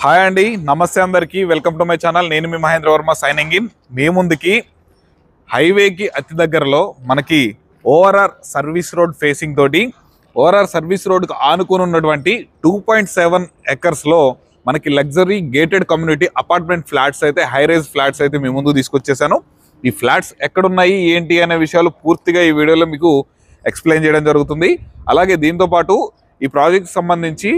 Hi అండి, నమస్తే అందరికీ. Welcome to my channel. నేను మీ మహేంద్ర వర్మ సైనింగ్ ఇన్. మీ ముందుకి హైవేకి అతి దగ్గరలో మనకి ఓఆర్ఆర్ సర్వీస్ రోడ్ ఫేసింగ్ తోటి ఓఆర్ఆర్ సర్వీస్ రోడ్కి ఆనుకుని ఉన్నటువంటి 2.7 ఎకర్స్లో మనకి luxury gated community apartment flats అయితే హై రైజ్ ఫ్లాట్స్ అయితే మీ ముందు తీసుకొచ్చేసాను. ఈ ఫ్లాట్స్ ఎక్కడున్నాయి ఏంటి అనే విషయాలు పూర్తిగా ఈ వీడియోలో మీకు ఎక్స్ప్లెయిన్ చేయడం జరుగుతుంది. అలాగే దీంతోపాటు ఈ ప్రాజెక్ట్ సంబంధించి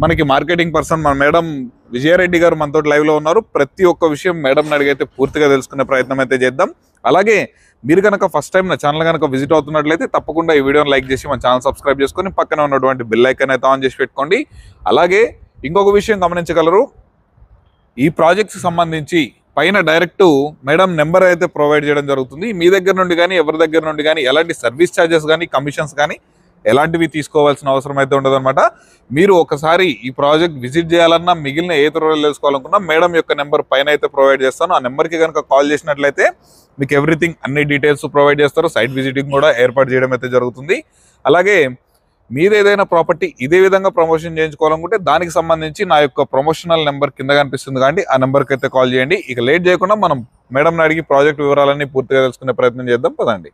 మనకి మార్కెటింగ్ పర్సన్ మన మేడం విజయారెడ్డి గారు మనతో లైవ్లో ఉన్నారు. ప్రతి ఒక్క విషయం మేడంని అడిగైతే పూర్తిగా తెలుసుకునే ప్రయత్నం అయితే చేద్దాం. అలాగే మీరు కనుక ఫస్ట్ టైం నా ఛానల్ కనుక విజిట్ అవుతున్నట్లయితే తప్పకుండా ఈ వీడియోని లైక్ చేసి మన ఛానల్ సబ్స్క్రైబ్ చేసుకొని పక్కన ఉన్నటువంటి బెల్ ఐకాన్ అయితే ఆన్ చేసి పెట్టుకోండి. అలాగే ఇంకొక విషయం గమనించగలరు, ఈ ప్రాజెక్ట్స్ సంబంధించి పైన డైరెక్ట్ మేడం నెంబర్ అయితే ప్రొవైడ్ చేయడం జరుగుతుంది. మీ దగ్గర నుండి కానీ ఎవరి దగ్గర నుండి కానీ ఎలాంటి సర్వీస్ ఛార్జెస్ కానీ కమిషన్స్ కానీ ఎలాంటివి తీసుకోవాల్సిన అవసరం అయితే ఉండదన్నమాట. మీరు ఒకసారి ఈ ప్రాజెక్ట్ విజిట్ చేయాలన్నా మిగిలిన ఏ త్వరలో తెలుసుకోవాలనుకున్నా మేడం యొక్క నెంబర్ పైన అయితే ప్రొవైడ్ చేస్తాను. ఆ నెంబర్కి కనుక కాల్ చేసినట్లయితే మీకు ఎవ్రీథింగ్ అన్ని డీటెయిల్స్ ప్రొవైడ్ చేస్తారు. సైట్ విజిటింగ్ కూడా ఏర్పాటు చేయడం అయితే జరుగుతుంది. అలాగే మీరు ఏదైనా ప్రాపర్టీ ఇదే విధంగా ప్రమోషన్ చేయించుకోవాలనుకుంటే దానికి సంబంధించి నా యొక్క ప్రమోషనల్ నెంబర్ కింద కనిపిస్తుంది కాబట్టి ఆ నెంబర్కి అయితే కాల్ చేయండి. ఇక లేట్ చేయకుండా మనం మేడంని అడిగి ప్రాజెక్ట్ వివరాలన్నీ పూర్తిగా తెలుసుకునే ప్రయత్నం చేద్దాం. పదండి.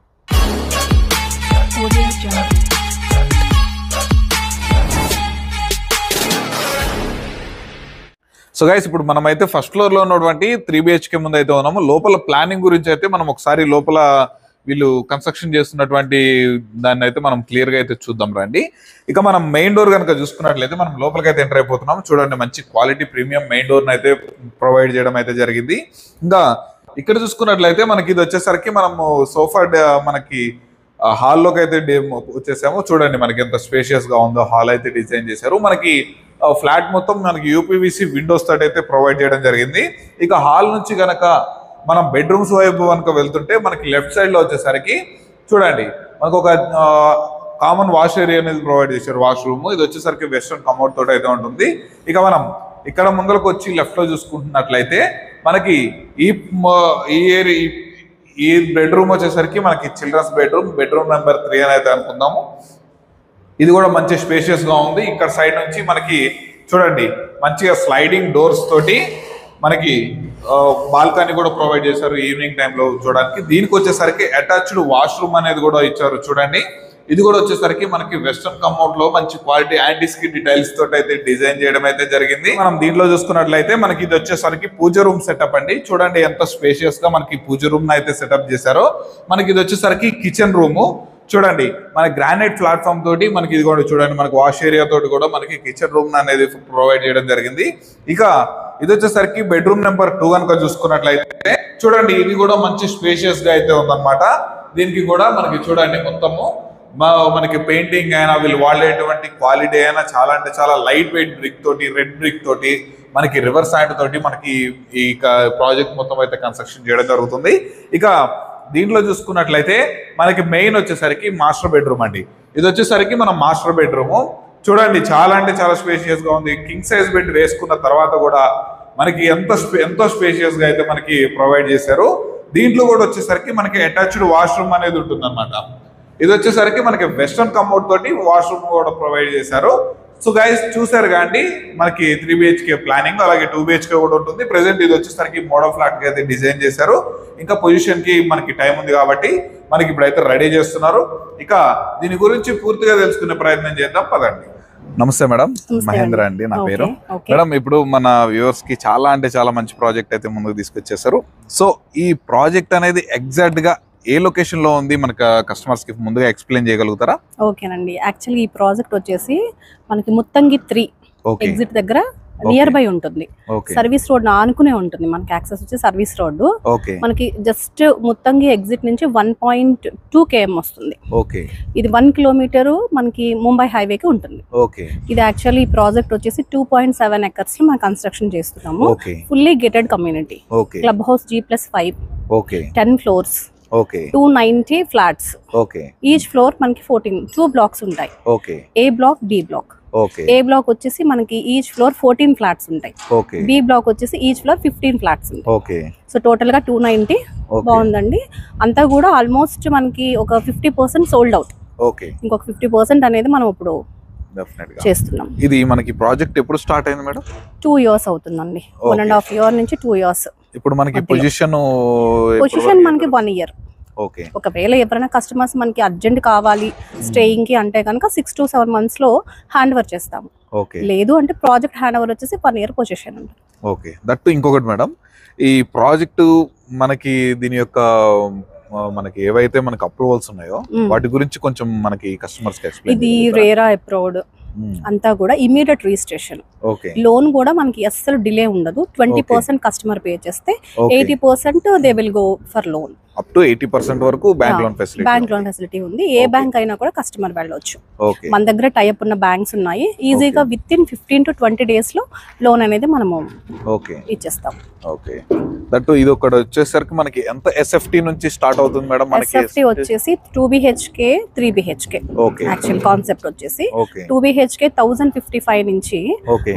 సో గైస్, ఇప్పుడు మనమైతే ఫస్ట్ ఫ్లోర్లో ఉన్నటువంటి 3 BHK ముందు అయితే ఉన్నాము. లోపల ప్లానింగ్ గురించి అయితే మనం ఒకసారి లోపల వీళ్ళు కన్స్ట్రక్షన్ చేస్తున్నటువంటి దాన్ని అయితే మనం క్లియర్గా అయితే చూద్దాం రండి. ఇక మనం మెయిన్ డోర్ కనుక చూసుకున్నట్లయితే మనం లోపలికి అయితే ఎంటర్ అయిపోతున్నాం. చూడండి, మంచి క్వాలిటీ ప్రీమియం మెయిన్ డోర్ని అయితే ప్రొవైడ్ చేయడం అయితే జరిగింది. ఇంకా ఇక్కడ చూసుకున్నట్లయితే మనకి ఇది వచ్చేసరికి మనము సోఫా మనకి హాల్లోకి అయితే వచ్చేసాము. చూడండి మనకి ఎంత స్పేషియస్ గా ఉందో హాల్ అయితే డిజైన్ చేశారు. మనకి ఫ్లాట్ మొత్తం మనకి యూపీవీసీ విండోస్ తోటి అయితే ప్రొవైడ్ చేయడం జరిగింది. ఇక హాల్ నుంచి కనుక మనం బెడ్రూమ్స్ వైపు కనుక వెళ్తుంటే మనకి లెఫ్ట్ సైడ్ లో వచ్చేసరికి చూడండి మనకు ఒక కామన్ వాష్ ఏరియా అనేది ప్రొవైడ్ చేశారు, వాష్రూమ్. ఇది వచ్చేసరికి వెస్ట్రన్ కమోడ్ తోటి అయితే ఉంటుంది. ఇక మనం ఇక్కడ ముందరకు వచ్చి లెఫ్ట్ లో చూసుకుంటున్నట్లయితే మనకి ఈ బెడ్రూమ్ వచ్చేసరికి మనకి చిల్డ్రన్స్ బెడ్రూమ్ నెంబర్ 3 అని అయితే అనుకుందాము. ఇది కూడా మంచి స్పేషియస్ గా ఉంది. ఇక్కడ సైడ్ నుంచి మనకి చూడండి మంచిగా స్లైడింగ్ డోర్స్ తోటి మనకి బాల్కనీ కూడా ప్రొవైడ్ చేశారు ఈవినింగ్ టైంలో చూడడానికి. దీనికి వచ్చేసరికి అటాచ్డ్ వాష్రూమ్ అనేది కూడా ఇచ్చారు. చూడండి, ఇది కూడా వచ్చేసరికి మనకి వెస్ట్రన్ కమోడ్ లో మంచి క్వాలిటీ యాంటీ స్కిడ్ టైల్స్ తోటి అయితే డిజైన్ చేయడం అయితే జరిగింది. మనం దీంట్లో చూసుకున్నట్లయితే మనకి ఇది వచ్చేసరికి పూజ రూమ్ సెటప్ అండి. చూడండి ఎంత స్పేషియస్ గా మనకి పూజ రూమ్ అయితే సెటప్ చేశారో. మనకి ఇది వచ్చేసరికి కిచెన్ రూమ్. చూడండి మన గ్రానైట్ ప్లాట్ఫామ్ తోటి మనకి ఇది కూడా చూడండి మనకి వాష్ ఏరియా తోటి కూడా మనకి కిచెన్ రూమ్ అనేది ప్రొవైడ్ చేయడం జరిగింది. ఇక ఇది వచ్చేసరికి బెడ్రూమ్ నెంబర్ 2 కనుక చూసుకున్నట్లయితే చూడండి ఇది కూడా మంచి స్పేషియస్ గా అయితే ఉందన్నమాట. దీనికి కూడా మనకి చూడండి మొత్తము మనకి పెయింటింగ్ అయినా వీళ్ళు వాడేటువంటి క్వాలిటీ అయినా చాలా అంటే చాలా లైట్ వెయిట్ బ్రిక్ తోటి, రెడ్ బ్రిక్ తోటి, మనకి రివర్ శాండ్ తోటి మనకి ఈ ప్రాజెక్ట్ మొత్తం అయితే కన్స్ట్రక్షన్ చేయడం జరుగుతుంది. ఇక దీంట్లో చూసుకున్నట్లయితే మనకి మెయిన్ వచ్చేసరికి మాస్టర్ బెడ్రూమ్ అండి. ఇది వచ్చేసరికి మన మాస్టర్ బెడ్రూమ్. చూడండి చాలా అంటే చాలా స్పేషియస్ గా ఉంది. కింగ్ సైజ్ బెడ్ వేసుకున్న తర్వాత కూడా మనకి ఎంతో స్పేషియస్ గా అయితే మనకి ప్రొవైడ్ చేశారు. దీంట్లో కూడా వచ్చేసరికి మనకి అటాచ్డ్ వాష్రూమ్ అనేది ఉంటుంది అనమాట. ఇది వచ్చేసరికి మనకి వెస్ట్రన్ కమోడ్ తోటి వాష్రూమ్ కూడా ప్రొవైడ్ చేశారు. సో గైస్ చూసారు కానీ మనకి 3 BHK ప్లానింగ్, అలాగే 2 BHK కూడా ఉంటుంది. ప్రెసెంట్ ఇది వచ్చేసరికి మోడల్ ఫ్లాట్ కి అయితే డిజైన్ చేశారు. ఇంకా పొజిషన్ కి మనకి టైం ఉంది కాబట్టి మనకి ఇప్పుడైతే రెడీ చేస్తున్నారు. ఇక దీని గురించి పూర్తిగా తెలుసుకునే ప్రయత్నం చేద్దాం, పదండి. నమస్తే మేడం, మహేంద్ర అండి నా పేరు. మేడం, ఇప్పుడు మన వ్యూవర్స్ కి చాలా అంటే చాలా మంచి ప్రాజెక్ట్ అయితే ముందుకు తీసుకొచ్చేసారు. సో ఈ ప్రాజెక్ట్ అనేది ఎగ్జాక్ట్ గా ఏ లొకేషన్ లో ఉంది మనకి కస్టమర్స్ కి ముందుగా ఎక్స్ప్లెయిన్ చేయగలుగుతారా? ఓకేనండి, యాక్చువల్లీ ఈ ప్రాజెక్ట్ వచ్చేసి మనకి ముత్తంగి 3 ఎగ్జిట్ దగ్గర నియర్ బై ఉంటుంది. సర్వీస్ రోడ్ ఆనుకునే ఉంటుంది. మనకి యాక్సెస్ వచ్చి సర్వీస్ రోడ్ మనకి జస్ట్ ముత్తంగి ఎగ్జిట్ నుంచి 1.2 km వస్తుంది. ఇది 1 కిలోమీటర్ మనకి ముంబై హైవేకి ఉంటుంది. ఇది యాక్చువల్లీ ఈ ప్రాజెక్ట్ వచ్చేసి 2.7 ఎకర్స్ లో మనం కన్స్ట్రక్షన్ చేస్తున్నాము. Fully gated community, club house G+5, 10 floors, 290 flats. Each floor మనకి 2 బ్లాక్స్ ఉంటాయి. ఏ బ్లాక్, బి బ్లాక్. ఏ బ్లాక్ వచ్చేసి మనకి ఈచ్ ఫ్లోర్ 14 ఫ్లాట్స్ ఉంటాయి. బి బ్లాక్ వచ్చేసి ఈచ్ ఫ్లోర్ 15 ఫ్లాట్స్ ఉంటాయి. సో టోటల్ గా 290. బాగుందండి. అంతా కూడా ఆల్మోస్ట్ మనకి ఒక 50% సోల్డ్ అవుట్. ఇంకొక 50% అనేది మనం ఇప్పుడు చేస్తున్నాం. ఇది మనకి ప్రాజెక్ట్ ఎప్పుడు స్టార్ట్ అయింది మేడం? 2 years అవుతుందండి. 1.5 year నుంచి 2 years. ఇప్పుడు మనకి పొజిషన్ మనకి 1 year. ఓకే. ఒకవేళ ఎవరైనా కస్టమర్స్ మనకి అర్జెంట్ కావాలి స్టేయింగ్ కి అంటే కనుక 6 to 7 months లో హ్యాండ్ ఓవర్ చేస్తాము. ఓకే. లేదు అంటే ప్రాజెక్ట్ హ్యాండ్ ఓవర్ వచ్చేసి 1 year పొజిషన్ ఉంటుంది. ఓకే. దట్టు ఇంకొకటి మేడం, ఈ ప్రాజెక్టు మనకి దీని యొక్క మనకి ఏవైతే మనకి అప్రూవల్స్ ఉన్నాయో వాటి గురించి కొంచెం మనకి కస్టమర్స్ కి ఎక్స్ప్లెయిన్. ఇది రేరా అప్రూవ్డ్ అంతా కూడా ఇమీడియట్ రిజిస్ట్రేషన్. ఓకే. లోన్ కూడా మనకి అస్సలు డిలే ఉండదు. 20% కస్టమర్ పే చేస్తే 80% they will go for loan. Up to 80% వరకు బ్యాంక్ లోన్ ఫెసిలిటీ ఉంది. ఏ బ్యాంక్ అయినా కూడా కస్టమర్ వెళ్ళొచ్చు. మన దగ్గర టైప్ ఉన్న బ్యాంక్స్ ఉన్నాయి. ఈజీగా విత్ ఇన్ 15 to 20 days లో లోన్ అనేది మనము ఇచ్చేస్తాం. ఓకే. దట్టు ఇది ఒకటి వచ్చేసరికి మనకి ఎంత ఎస్ఎఫ్టీ నుంచి స్టార్ట్ అవుతుంది మేడం? మనకి ఎస్ఎఫ్టీ వచ్చేసి 2 BHK 3 BHK. Okay. Actual concept వచ్చేసి 2 BHK 1055 నుంచి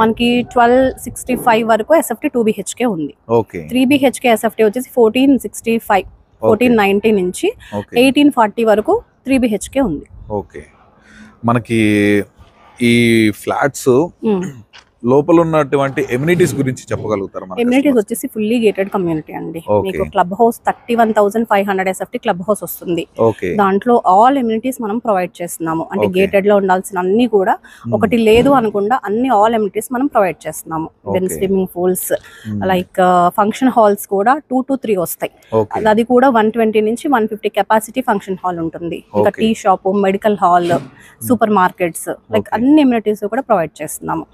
మనకి 1265 వరకు ఎస్ఎఫ్టీ 2 BHK ఉంది. ఓకే. 3 BHK ఎస్ఎఫ్టీ వచ్చేసి 1465 1490 నుంచి 1840 వరకు 3 BHK ఉంది. ఓకే. మనకి ఈ ఫ్లాట్స్ లోపల ఉన్నటువంటి ఎమ్యూనిటీస్ గురించి చెప్పగలుగుతారా? ఎమ్యూనిటీస్ వచ్చేసి ఫుల్లీ గేటెడ్ కమ్యూనిటీ అండి. మీకు club house 31,500 SFT club house వస్తుంది. దాంట్లో ఆల్ ఎమ్యూనిటీస్ మనం ప్రొవైడ్ చేస్తున్నాము. అంటే గేటెడ్ లో ఉండాల్సిన అన్ని కూడా ఒకటి లేదు అనకుండా అన్ని ఆల్ ఎమ్యూనిటీస్ మనం ప్రొవైడ్ చేస్తున్నాము. Then swimming pools, like function halls కూడా 2 to 3 వస్తాయి. అది కూడా 120 నుంచి 150 కెపాసిటీ ఫంక్షన్ హాల్ ఉంటుంది. ఇంకా tea shop, medical hall, super markets, like అన్ని ఎమ్యూనిటీస్ కూడా ప్రొవైడ్ చేస్తున్నాము.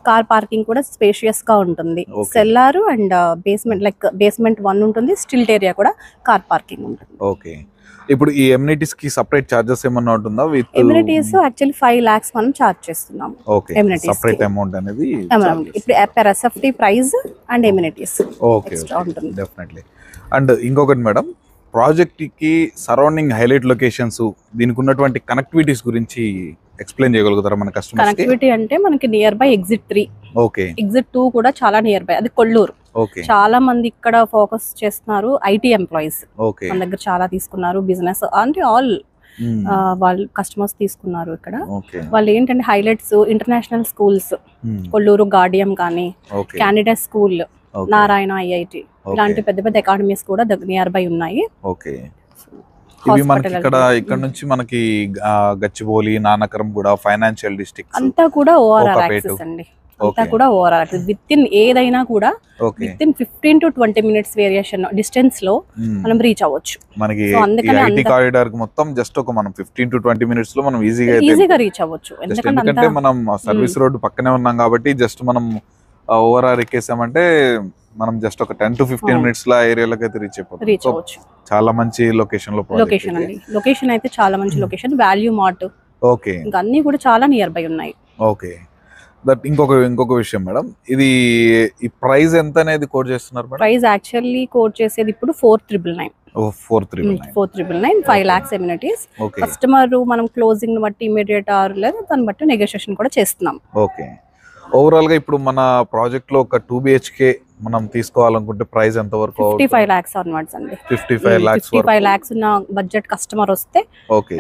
కార్ పార్కింగ్ కూడా స్పేషియస్ గా ఉంటుంది. Cellar and basement, like basement 1 ఉంటుంది. స్టిల్ట్ ఏరియా కూడా కార్ పార్కింగ్ ఉంటుంది. ఓకే. ఇప్పుడు ఈ ఎమ్యూనిటీస్ కి సెపరేట్ చార్జెస్ ఏమన్నా ఉంటుందా? ఎమ్యూనిటీస్ యాక్చువల్లీ 5 lakhs మనం చార్జ్ చేస్తున్నాము. సెపరేట్ అమౌంట్ అనేది ఇప్పుడు per SFT price and amenities ఉంటుంది డెఫినెట్లీ. అండ్ ఇంకొకటి మేడం, ప్రాజెక్ట్ కి సరౌండింగ్ హైలైట్ లొకేషన్స్, దీనికి ఉన్నటువంటి కనెక్టివిటీస్ గురించి ఎక్స్ప్లెయిన్ చేయగలుగుతారా మన కస్టమర్స్? కనెక్టివిటీ అంటే మనకి నియర్ బై ఎగ్జిట్ 3, ఎగ్జిట్ 2 కూడా చాలా నియర్ బై. అది కొల్లూరు. చాలా మంది ఇక్కడ ఫోకస్ చేస్తున్నారు. IT ఎంప్లాయీస్ మన దగ్గర చాలా తీసుకున్నారు. బిజినెస్ అంటే ఆల్ వాళ్ళు కస్టమర్స్ తీసుకున్నారు ఇక్కడ. వాళ్ళు ఏంటంటే హైలైట్స్ ఇంటర్నేషనల్ స్కూల్స్, కొల్లూరు గార్డియం కానీ, క్యాండిడేట్ స్కూల్, నారాయణ IIT ఇలాంటి పెద్ద పెద్ద అకాడమీస్ కూడా నియర్ బై ఉన్నాయి. ఇవి మనకి ఇక్కడ నుంచి మనకి గచ్చిబౌలి, నానకరం కూడా ఫైనాన్షియల్ డిస్ట్రిక్ట్స్ అంతా కూడా ఓఆర్ఆర్ యాక్సెస్ అండి. అంతా కూడా ఓఆర్ఆర్ యాక్సెస్. విత్ ఇన్ ఏదైనా కూడా with in 15 to 20 minutes variation distance లో మనం రీచ్ అవ్వచ్చు. మనకి ఐటీ కారిడార్ కి మొత్తం జస్ట్ ఒక మనం 15 to 20 minutes లో మనం ఈజీగా రీచ్ అవ్వచ్చు. ఎందుకంటే మనం సర్వీస్ రోడ్ పక్కనే ఉన్నాం కాబట్టి జస్ట్ మనం ఓఆర్ఆర్ ఎక్కేసామంటే మనం జస్ట్ ఒక 10 to 15 minutes లా ఏరియాలోకి అయితే రీచ్ అయిపోవచ్చు. చాలా మంచి లొకేషన్ లో లొకేషన్ అండి. లొకేషన్ అయితే చాలా మంచి లొకేషన్. వాల్యూ మార్ట్, ఓకే, ఇంకా అన్ని కూడా చాలా నియర్ బై ఉన్నాయి. ఓకే. దట్ ఇంకొక విషయం మేడం, ఇది ఈ ప్రైస్ ఎంత అనేది కోట్ చేస్తున్నారు మేడం? ప్రైస్ యాక్చువల్లీ కోట్ చేసేది ఇప్పుడు 4,999. 4,999 5 lakhs ఎమ్యూనిటీస్. కస్టమర్ మనం క్లోజింగ్ బట్టి ఇమీడియట్ ఆర్ లేదా దాన్ని బట్టి నెగోషియేషన్ కూడా చేస్తున్నాం. ఓకే. ఓవరాల్ గా ఇప్పుడు మన ప్రాజెక్ట్ లో ఒక 2 BHK మనం తీసుకోవాలనుకుంటే ప్రైస్ ఎంత వరకు? 55 lakhs ఆన్వర్డ్స్ అండి. 55 lakhs ఉన్న బడ్జెట్ కస్టమర్ వస్తే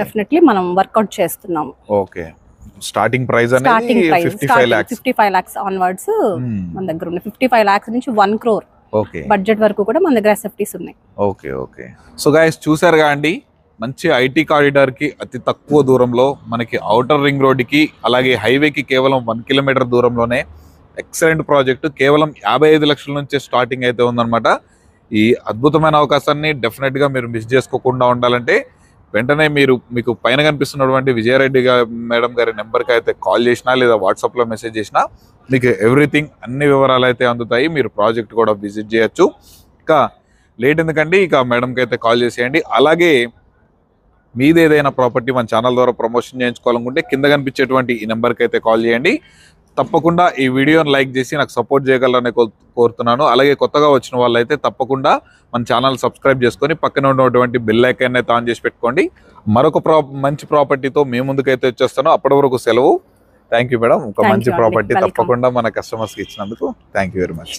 డెఫినెట్లీ మనం వర్కౌట్ చేస్తున్నాం. ఓకే. స్టార్టింగ్ ప్రైస్ అనేది 55 lakhs ఆన్వర్డ్స్ మన దగ్గర ఉన్నాయి. 55 lakhs నుంచి 1 crore బడ్జెట్ వరకు కూడా మన దగ్గర SFTs ఉన్నాయి. ఓకే. ఓకే. సో గైస్ చూసారుగా అండి, మంచి ఐటీ కారిడార్ కి అతి తక్కువ దూరంలో మనకి ఔటర్ రింగ్ రోడ్ కి అలాగే హైవేకి కేవలం 1 kilometer దూరంలోనే ఎక్సలెంట్ ప్రాజెక్టు. కేవలం 55 లక్షల నుంచే స్టార్టింగ్ అయితే ఉందన్నమాట. ఈ అద్భుతమైన అవకాశాన్ని డెఫినెట్ గా మీరు మిస్ చేసుకోకుండా ఉండాలంటే వెంటనే మీకు పైన కనిపిస్తున్నటువంటి విజయారెడ్డి మేడం గారి నెంబర్కి అయితే కాల్ చేసినా లేదా వాట్సాప్లో మెసేజ్ చేసినా మీకు ఎవ్రీథింగ్ అన్ని వివరాలు అయితే అందుతాయి. మీరు ప్రాజెక్ట్ కూడా విజిట్ చేయొచ్చు. ఇంకా లేట్ ఎందుకండి, ఇక మేడంకి అయితే కాల్ చేసేయండి. అలాగే మీది ఏదైనా ప్రాపర్టీ మన ఛానల్ ద్వారా ప్రమోషన్ చేయించుకోవాలనుకుంటే కింద కనిపించేటువంటి ఈ నెంబర్కి అయితే కాల్ చేయండి. తప్పకుండా ఈ వీడియోని లైక్ చేసి నాకు సపోర్ట్ చేయగలరని కోరుతున్నాను. అలాగే కొత్తగా వచ్చిన వాళ్ళైతే తప్పకుండా మన ఛానల్ సబ్స్క్రైబ్ చేసుకొని పక్కన ఉన్నటువంటి బెల్ ఐకాన్ అయితే ఆన్ చేసి పెట్టుకోండి. మరొక మంచి ప్రాపర్టీతో మీ ముందుకైతే వచ్చేస్తాను. అప్పటి వరకు సెలవు. Thank you madam. ఒక మంచి ప్రాపర్టీ తప్పకుండా మన కస్టమర్స్కి ఇచ్చినందుకు థ్యాంక్ యూ వెరీ మచ్.